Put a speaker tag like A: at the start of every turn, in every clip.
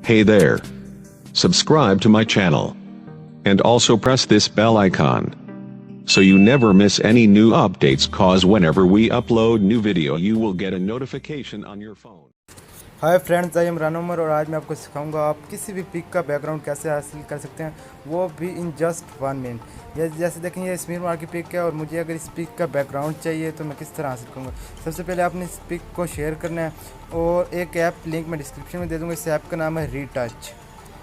A: Hey there. Subscribe to my channel. And also press this bell icon. So you never miss any new updates, cause whenever we upload new video you will get a notification on your phone.
B: Hi friends, I am Umar और आज मैं आपको सिखाऊंगा आप किसी भी pick का background कैसे हासिल कर सकते हैं, वो भी इन जस्ट 1 मिनट। ये जैसे देखें, ये स्मीर मार की पिक है और मुझे अगर इस पिक का बैकग्राउंड चाहिए तो मैं किस तरह हासिल करूँगा। सबसे पहले आपने इस पिक को शेयर करना है और एक ऐप लिंक मैं डिस्क्रिप्शन में दे दूँगा। इस ऐप का नाम है रीटच।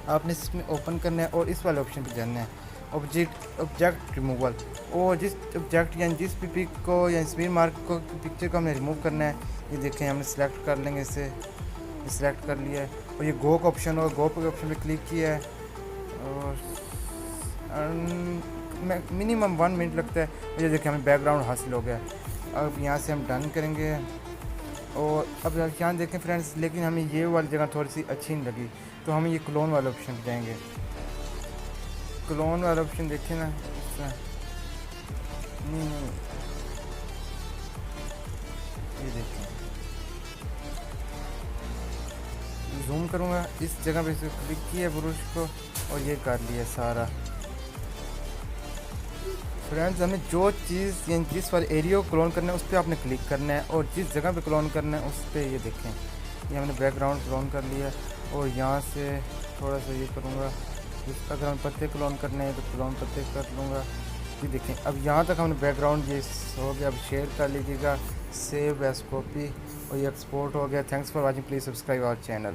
B: आपने इसमें ओपन करना है और इस वाले ऑप्शन पर जाना है, ऑब्जेक्ट रिमूवल। और जिस ऑब्जेक्ट यानी जिस भी पिक को या स्मीर मार्क को पिक्चर को हमने रिमूव करना है, ये देखें हमने सेलेक्ट कर लेंगे, इसे सिलेक्ट कर लिया है और ये गो का ऑप्शन होगा, गो के ऑप्शन पे क्लिक किया है और मिनिमम 1 मिनट लगता है। और ये देखिए हमें बैकग्राउंड हासिल हो गया। अब यहाँ से हम डन करेंगे और अब यहाँ देखें फ्रेंड्स, लेकिन हमें ये वाली जगह थोड़ी सी अच्छी नहीं लगी तो हम ये क्लोन वाले ऑप्शन पे जाएंगे। क्लोन वाला ऑप्शन देखें ना, ये देखें, जूम करूँगा, इस जगह पे क्लिक किया ब्रश को और ये कर लिया सारा। फ्रेंड्स, हमें जो चीज़ यानी जिस वाले एरिया को क्लोन करना है उस पर आपने क्लिक करना है और जिस जगह पे क्लोन करना है उस पर ये देखें, ये हमने बैकग्राउंड क्लोन कर लिया और यहाँ से थोड़ा सा ये करूँगा। अगर हम पत्ते क्लोन करने हैं तो क्लोन पत्ते कर लूँगा। ये देखें, अब यहाँ तक हमने बैकग्राउंड ये हो गया। अब शेयर कर लीजिएगा, सेव एज कॉपी, और ये एक्सपोर्ट हो गया। Thanks for watching, please subscribe our channel.